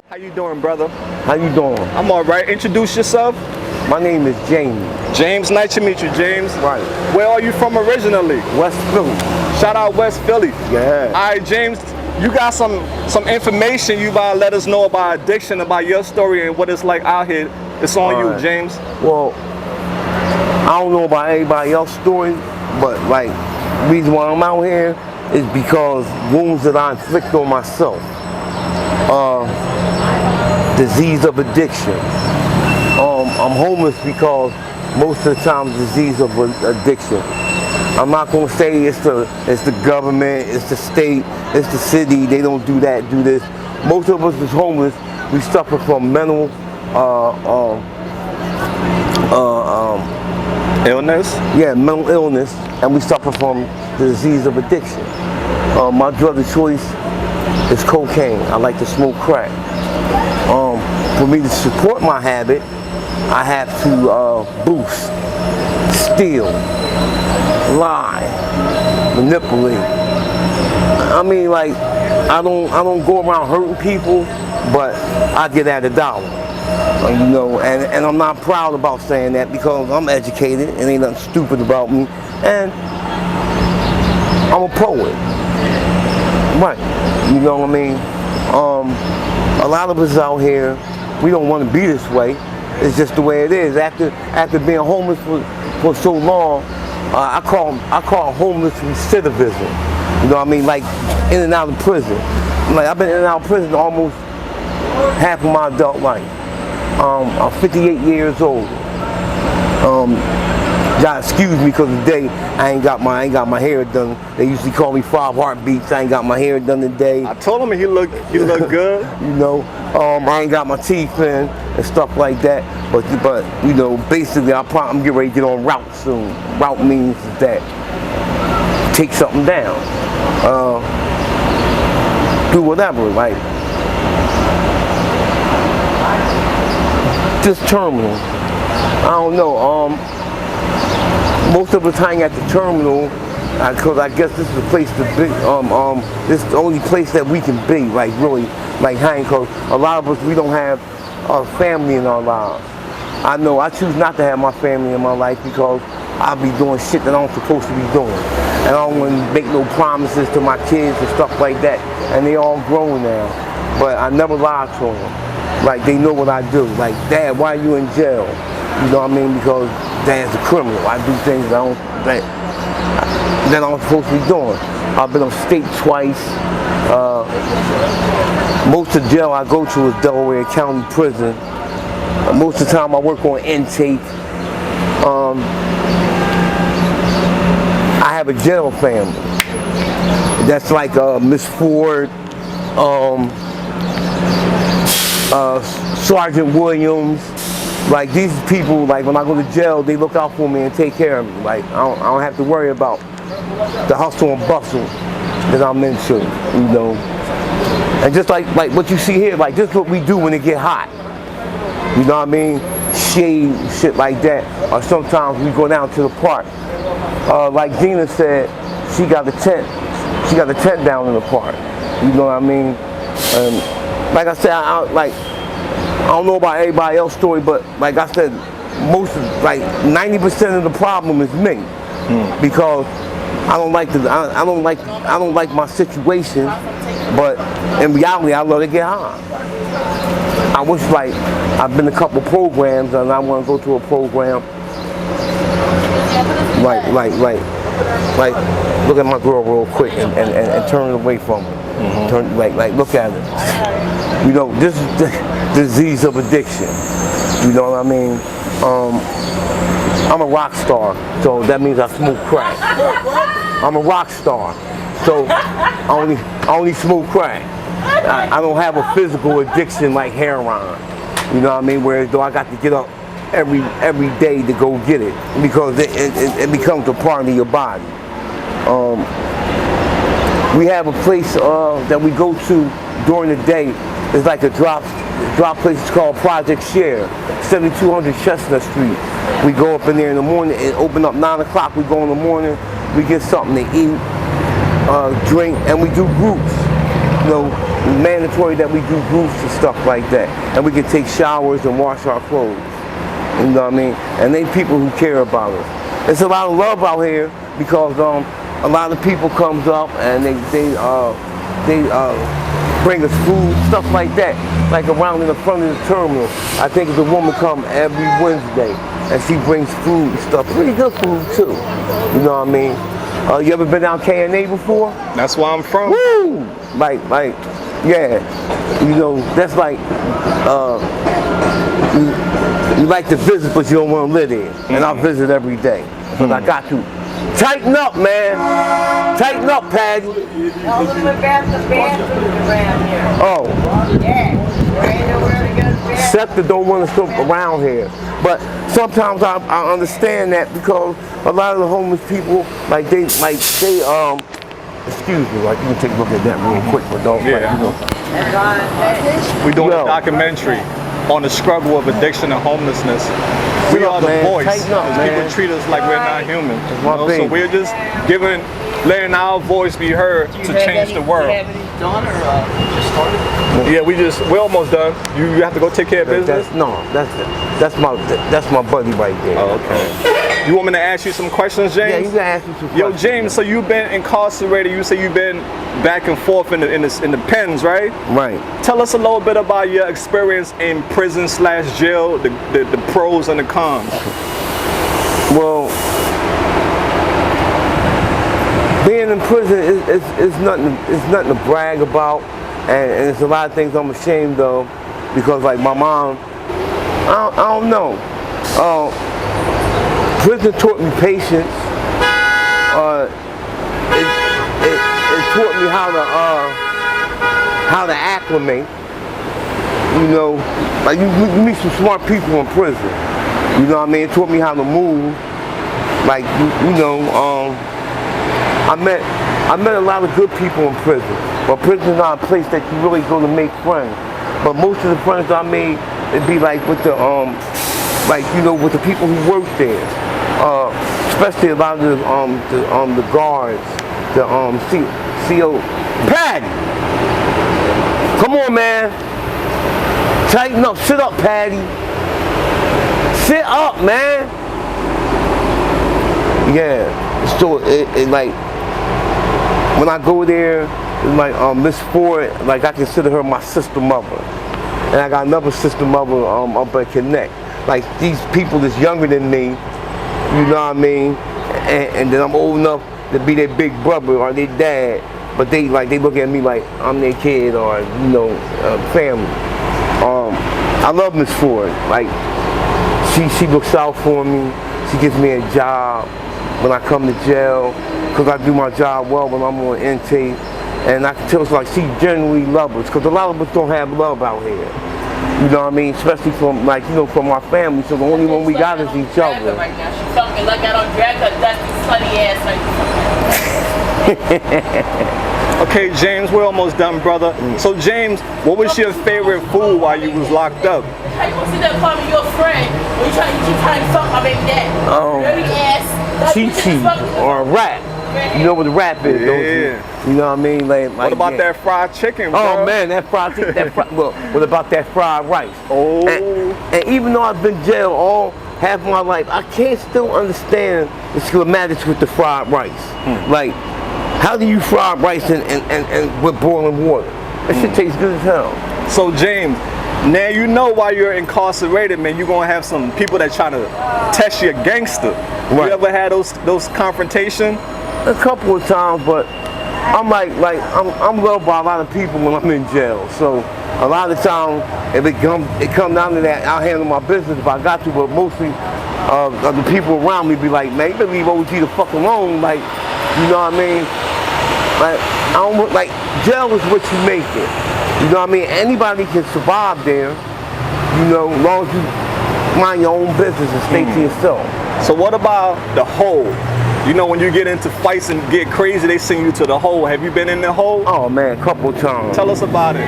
How you doing, brother? How you doing? I'm all right. Introduce yourself. My name is James. James, nice to meet you, James. Right. Where are you from originally? West Philly. Shout out West Philly. Yeah. All right, James, you got some information you about to let us know about addiction, about your story and what it's like out here. It's on you, James. Well, I don't know about anybody else's story, but like, the reason why I'm out here is because wounds that I inflict on myself. Disease of addiction. I'm homeless because most of the time disease of addiction. I'm not gonna say it's the government, it's the state, it's the city. They don't do that, do this. Most of us is homeless. We suffer from mental illness. Yeah, mental illness, and we suffer from the disease of addiction. My drug of choice is cocaine. I like to smoke crack. For me to support my habit, I have to boost, steal, lie, manipulate. I mean, like, I don't go around hurting people, but I get at $1. You know, and I'm not proud about saying that because I'm educated and ain't nothing stupid about me, and I'm a poet. Right. You know what I mean? A lot of us out here, we don't want to be this way. It's just the way it is. After being homeless for so long, I call homeless recidivism. You know what I mean? Like in and out of prison. Like I've been in and out of prison almost half of my adult life. I'm 58 years old. God excuse me because today I ain't got my hair done. They usually call me 5 heartbeats. I ain't got my hair done today. I told him he look good. You know, I ain't got my teeth in and stuff like that. But you know, basically I'm getting ready to get on route soon. Route means that take something down, do whatever. Like this terminal, I don't know. Most of us hang at the terminal because I guess this is the place to be. This is the only place that we can be, like really, like hang. Because a lot of us, we don't have a family in our lives. I know I choose not to have my family in my life because I'll be doing shit that I'm supposed to be doing, and I don't want to make no promises to my kids and stuff like that. And they all grown now, but I never lied to them. Like they know what I do. Like, Dad, why are you in jail? You know what I mean? Because Dad's a criminal. I do things that I'm supposed to be doing. I've been on state twice. Most of the jail I go to is Delaware County Prison. Most of the time I work on intake. I have a jail family. That's like Miss Ford, Sergeant Williams. Like these people, like when I go to jail, they look out for me and take care of me. Like I don't have to worry about the hustle and bustle that I'm into, you know. And just like what you see here, like this is what we do when it get hot. You know what I mean? Shade, shit like that. Or sometimes we go down to the park. Like Gina said, she got a tent. She got a tent down in the park. You know what I mean? And like I said, I don't know about everybody else's story, but like I said, like 90% of the problem is me, because I don't like my situation, but in reality, I love to get high. I wish, like, I've been to a couple programs, and I want to go to a program. Like, look at my girl real quick and turn it away from her. Turn, like, look at it. You know, this is the disease of addiction. You know what I mean? I'm a rock star, so that means I smoke crack. I'm a rock star, so I only smoke crack. I don't have a physical addiction like heroin. You know what I mean? Whereas though I got to get up every day to go get it because it becomes a part of your body. We have a place that we go to during the day. It's like a drop place. It's called Project Share, 7200 Chestnut Street. We go up in there in the morning and open up 9 o'clock. We go in the morning. We get something to eat, drink, and we do groups. you know, mandatory that we do groups and stuff like that, and we can take showers and wash our clothes. You know what I mean? And they people who care about us. There's a lot of love out here because a lot of people comes up and they bring us food, stuff like that. Like around in the front of the terminal, I think the woman come every Wednesday and she brings food and stuff. Pretty good food too. You know what I mean? You ever been down K&A before? That's where I'm from. Woo! Like, yeah. You know, that's like, you like to visit, but you don't want to live there. And I visit every day. Because I got to. Tighten up, man. Tighten up, Patty. Tell them about the bathrooms around here. Oh. Yeah. There ain't nowhere to go to the bathroom. Septa don't want us around here. But sometimes I understand that because a lot of the homeless people, excuse me, like you can take a look at that real quick, but don't, Yeah. We're doing a documentary on the struggle of addiction and homelessness. We are the voice. People treat us like we're not human. So we're just letting our voice be heard to change the world. Do you have any done or just started? Yeah, we're almost done. You have to go take care of business? That's my buddy right there. Oh, okay. You want me to ask you some questions, James? Yeah, you can ask me some questions. Yo, James, so you've been incarcerated. You say you've been back and forth in the pens, right? Right. Tell us a little bit about your experience in prison/jail, the pros and the cons. Well, being in prison is nothing to brag about, and it's a lot of things I'm ashamed of because, like, my mom, I don't know. Prison taught me patience. It taught me how to acclimate. You know, like you meet some smart people in prison. You know what I mean? It taught me how to move. Like I met a lot of good people in prison. But prison is not a place that you really go to make friends. But most of the friends I made, it'd be like with the with the people who work there. Especially a lot of the guards, the CO. Patty! Come on, man. Tighten up. Sit up, Patty. Sit up, man. Yeah. So it like when I go there, it's like Miss Ford, like I consider her my sister mother. And I got another sister mother up at Connect. Like these people that's younger than me, you know what I mean? And then I'm old enough to be their big brother or their dad, but they look at me like I'm their kid or family. I love Miss Ford. Like she looks out for me. She gives me a job when I come to jail because I do my job well when I'm on intake, and I can tell it's like she genuinely loves us because a lot of us don't have love out here. You know what I mean? Especially from from our family. So the only one we got is each other. Right now, she's fucking like I don't drag her dusty, slutty ass like. Okay, James, we're almost done, brother. So, James, what was your favorite food while you was locked up? How you gonna sit there and call me your friend when you keep trying to fuck my baby dad? Dirty ass. Chi-Chi or a wrap. You know what the wrap is, don't you? You know what I mean? Like what about that fried chicken, bro? Oh man, that fried chicken. Well, what about that fried rice? Oh. And even though I've been jailed all half my life, I can't still understand the schematics with the fried rice. Like, how do you fry rice and with boiling water? That shit tastes good as hell. So James, now you know why you're incarcerated, man. You're gonna have some people that try to test your gangster. Right. You ever had those confrontations? A couple of times, but I'm I'm loved by a lot of people when I'm in jail. So a lot of times, if it come down to that, I'll handle my business if I got to. But mostly, the people around me be like, man, you better leave OG the fuck alone. Like, you know what I mean? Like, I don't like jail is what you make it. You know what I mean? Anybody can survive there. You know, as long as you mind your own business and stay to yourself. So what about the hole? You know, when you get into fights and get crazy, they send you to the hole. Have you been in the hole? Oh man, a couple of times. Tell us about it.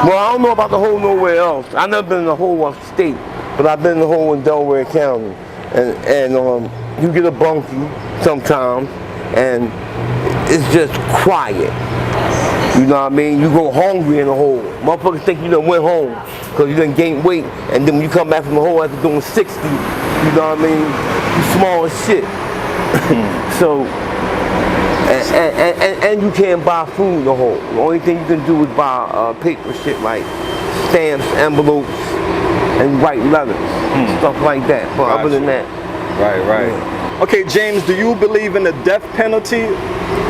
Well, I don't know about the hole nowhere else. I've never been in the hole upstate, but I've been in the hole in Delaware County. And you get a bunkie sometimes, and it's just quiet. You know what I mean? You go hungry in the hole. Motherfuckers think you done went home because you done gained weight, and then when you come back from the hole after doing 60, you know what I mean? You small as shit. So, and you can't buy food in the hole. The only thing you can do is buy paper shit like stamps, envelopes, and write letters, stuff like that. But other than that. Right. Yeah. Okay, James, do you believe in the death penalty?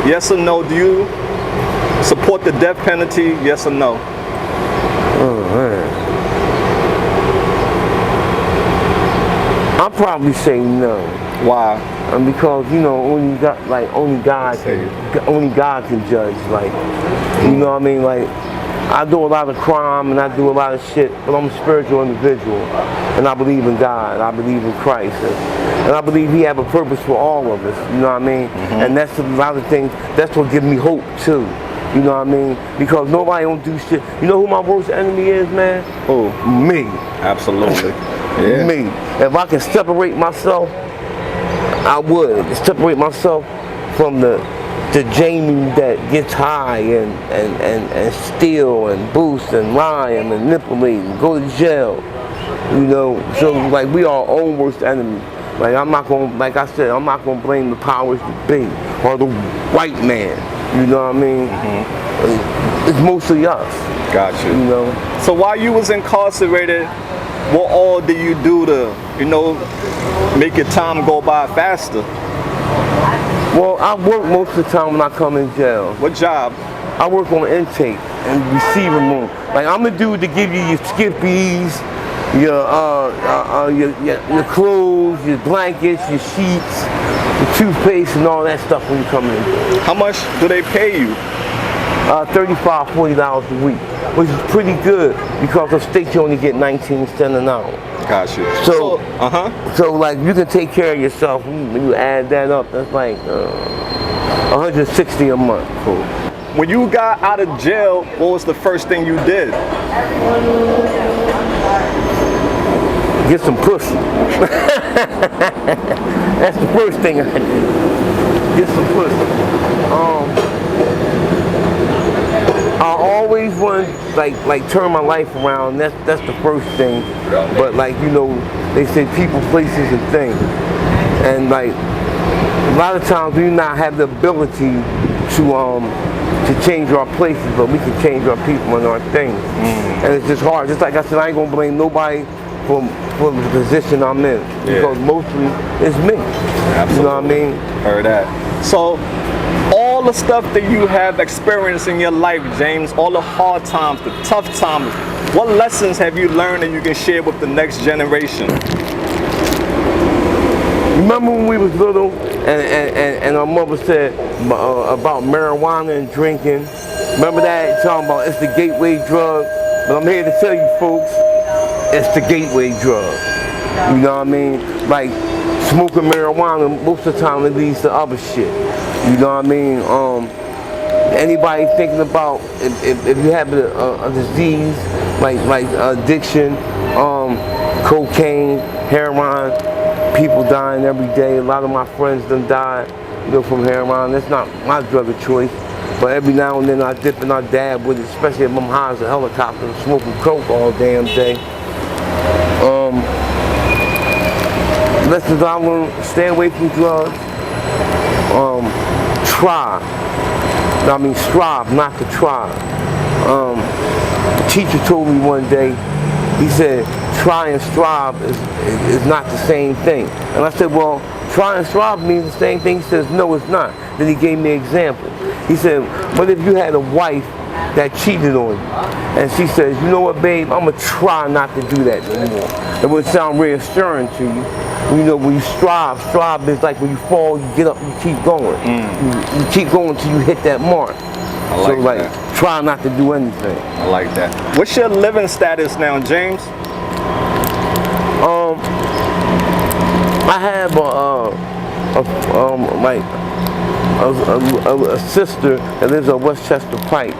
Yes or no? Do you support the death penalty? Yes or no? Oh, man. I'll probably say no. Why? Because only God can judge. Like, you know what I mean? Like, I do a lot of crime and I do a lot of shit, but I'm a spiritual individual, and I believe in God. I believe in Christ, and I believe He have a purpose for all of us. You know what I mean? And that's a lot of things. That's what gives me hope too. You know what I mean? Because nobody don't do shit. You know who my worst enemy is, man? Who? Me. Absolutely. Yeah. Me. If I can separate myself, I would separate myself from the Jamie that gets high and steal and boost and lie and manipulate and go to jail. You know, so like we are our own worst enemy. Like I'm not gonna, like I said, I'm not gonna blame the powers that be or the white man. You know what I mean? It's mostly us. Gotcha. You know. So while you was incarcerated, what all did you do to, make your time go by faster? Well, I work most of the time when I come in jail. What job? I work on intake and receiving room. Like I'm the dude to give you your skippies, your clothes, your blankets, your sheets, your toothpaste, and all that stuff when you come in. How much do they pay you? $35, $40 a week, which is pretty good because of state you only get 19 cents an hour. Gotcha. So like you can take care of yourself. When you add that up, that's like $160 a month. Cool. When you got out of jail, what was the first thing you did? Get some pussy. That's the first thing I did. Get some pussy. I always want like turn my life around. That's the first thing. But like they say people, places, and things. And like a lot of times we do not have the ability to change our places, but we can change our people and our things. And it's just hard. Just like I said, I ain't gonna blame nobody for the position I'm in, because mostly it's me. Absolutely. You know what I mean? Heard that. So all the stuff that you have experienced in your life, James, all the hard times, the tough times, what lessons have you learned that you can share with the next generation? Remember when we was little and our mother said about marijuana and drinking? Remember that? Talking about it's the gateway drug. But I'm here to tell you folks, it's the gateway drug. You know what I mean? Like smoking marijuana, most of the time it leads to other shit. You know what I mean? Anybody thinking about if you have a disease like addiction, cocaine, heroin, people dying every day. A lot of my friends done died, from heroin. That's not my drug of choice. But every now and then I dip and I dab with it, especially if I'm high as a helicopter, smoking coke all damn day. Lessons I learned: stay away from drugs. Strive not to try. The teacher told me one day, he said, try and strive is not the same thing. And I said, well, try and strive means the same thing. He says, no, it's not. Then he gave me an example. He said, what if you had a wife that cheated on you? And she says, you know what, babe, I'm going to try not to do that anymore. It would sound reassuring to you. When you strive is like when you fall, you get up, you keep going. You keep going until you hit that mark. I like that. Try not to do anything. I like that. What's your living status now, James? I have a sister that lives on Westchester Pike,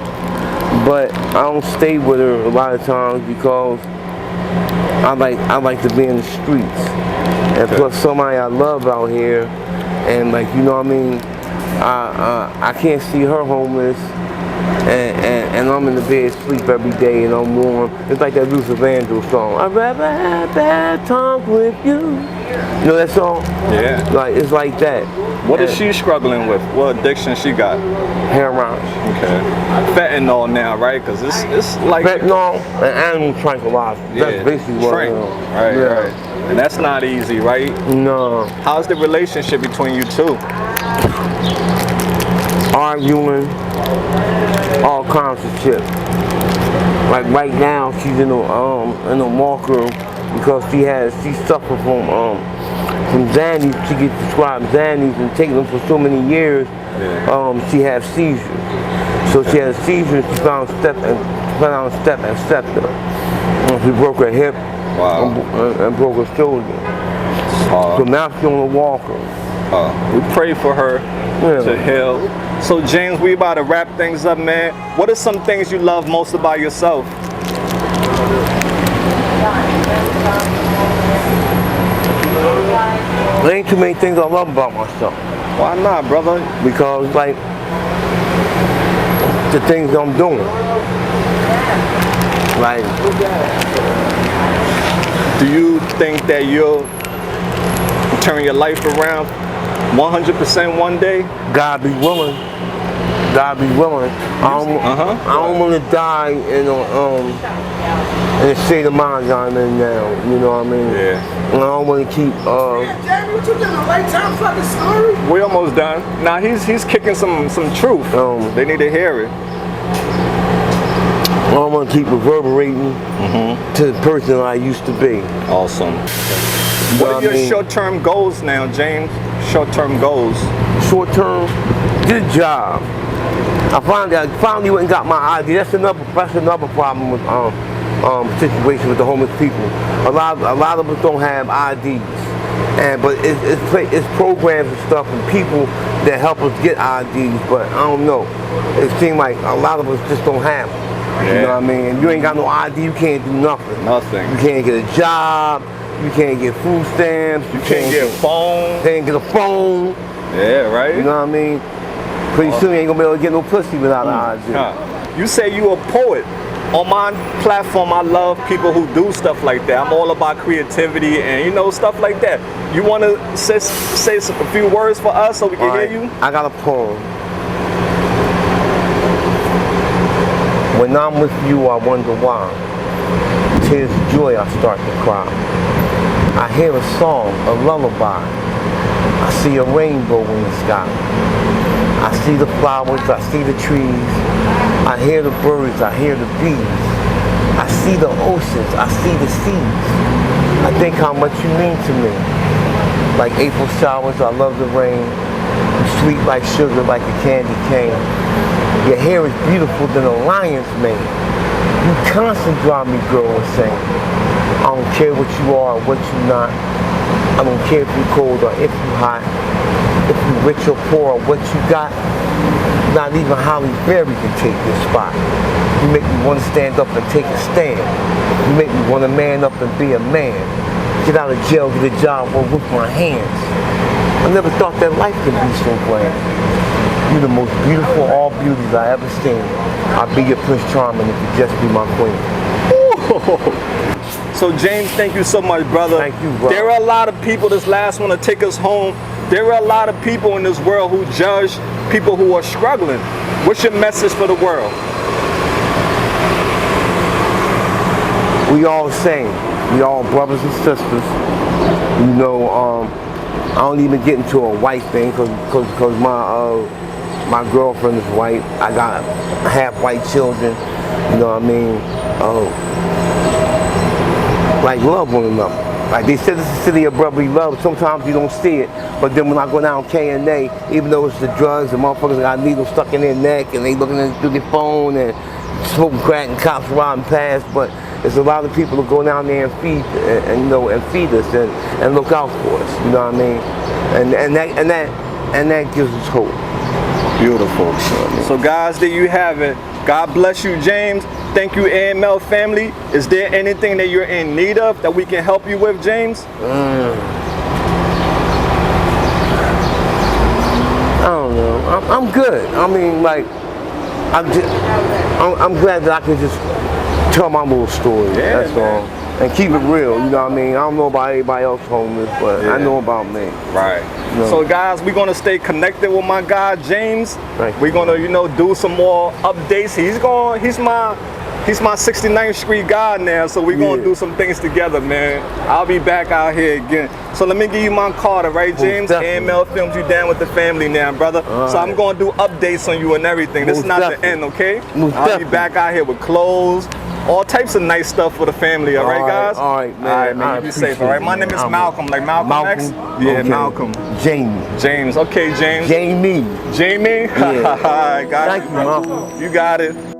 but I don't stay with her a lot of times because I like to be in the streets. And plus somebody I love out here, and you know what I mean, I can't see her homeless, and I'm in the bed sleep every day and I'm warm. It's like that Luther Vandross song. I'd rather have bad times with you. You know that song? Yeah. Like it's like that. What is she struggling with? What addiction she got? Heroin. Okay. Fentanyl now, right? Because it's like fentanyl and animal tranquilizer. Yeah. That's basically what. Right, yeah. right. And that's not easy, right? No. How's the relationship between you two? Arguing, all kinds of shit. Like right now, she's in a walker because she suffered from Xannies. She gets prescribed Xannies and taking them for so many years. Yeah. She has seizures. So she had a seizure. She found a step and stepped her. She broke her hip. Wow. And broke her shoulder. So now she's on a walker. We pray for her to heal. So James, we about to wrap things up, man. What are some things you love most about yourself? There ain't too many things I love about myself. Why not, brother? Because like the things I'm doing. Like, do you think that you'll turn your life around 100% one day? God be willing. God be willing. I don't want to die in a state of mind I'm in now. You know what I mean? Yeah. And I don't want to keep. Damn, you took the right time for the story. We almost done. Now he's kicking some truth. They need to hear it. I don't want to keep reverberating to the person I used to be. Awesome. What are your short-term goals now, James? Short-term goals. Short-term, get a job. I finally went and got my ID. That's another problem with situation with the homeless people. A lot of us don't have IDs, but it's programs and stuff and people that help us get IDs. But I don't know. It seems like a lot of us just don't have them. Yeah. You know what I mean? If you ain't got no ID, you can't do nothing. Nothing. You can't get a job. You can't get food stamps. You can't get a phone. Can't get a phone. Yeah, right? You know what I mean? Pretty soon you ain't gonna be able to get no pussy without an ID. You say you a poet. On my platform, I love people who do stuff like that. I'm all about creativity and stuff like that. You wanna say a few words for us so we can hear you? I got a poem. When I'm with you, I wonder why. Tears of joy, I start to cry. I hear a song, a lullaby. I see a rainbow in the sky. I see the flowers, I see the trees. I hear the birds, I hear the bees. I see the oceans, I see the seas. I think how much you mean to me. Like April showers, I love the rain. You sweet like sugar, like a candy cane. Your hair is beautiful than a lion's mane. You constantly drive me, girl, insane. I don't care what you are or what you're not. I don't care if you're cold or if you're hot. If you're rich or poor or what you got. Not even Holly Berry can take this spot. You make me want to stand up and take a stand. You make me want to man up and be a man. Get out of jail, get a job, work with my hands. I never thought that life could be so grand. You're the most beautiful all beauties I ever seen. I'll be your Prince Charming if you just be my queen. Ooh. So James, thank you so much, brother. Thank you, bro. There are a lot of people, this last one to take us home. There are a lot of people in this world who judge people who are struggling. What's your message for the world? We all the same. We all brothers and sisters. I don't even get into a white thing because my girlfriend is white. I got half white children. You know what I mean? Like love one another. Like they said, it's a city of brotherly love. Sometimes you don't see it, but then when I go down K&A, even though it's the drugs, the motherfuckers got needles stuck in their neck and they looking through their phone and smoking crack and cops riding past, but there's a lot of people who go down there and feed feed us and look out for us. You know what I mean? And that gives us hope. Beautiful. So guys, there you have it. God bless you, James. Thank you, AML family. Is there anything that you're in need of that we can help you with, James? don't know. I'm good. I mean, like, I'm glad that I can just tell my little story. Yeah, that's all. And keep it real, you know what I mean? I don't know about anybody else homeless, but I know about me. Right. You know? So guys, we're gonna stay connected with my guy James. Right. We're gonna, you know, do some more updates. He's my 69th Street guy now, so we're gonna do some things together, man. I'll be back out here again. So let me give you my card, all right, James? AML Films, you down with the family now, brother. So I'm gonna do updates on you and everything. This is not the end, okay? I'll be back out here with clothes, all types of nice stuff for the family, all right, guys? All right, man. All right, man, you be safe, all right? My name is Malcolm, like Malcolm X? Yeah, okay. Malcolm. James. Okay, James. Jamie. Jamie? Yeah. All right, got Thank you, Malcolm. You got it.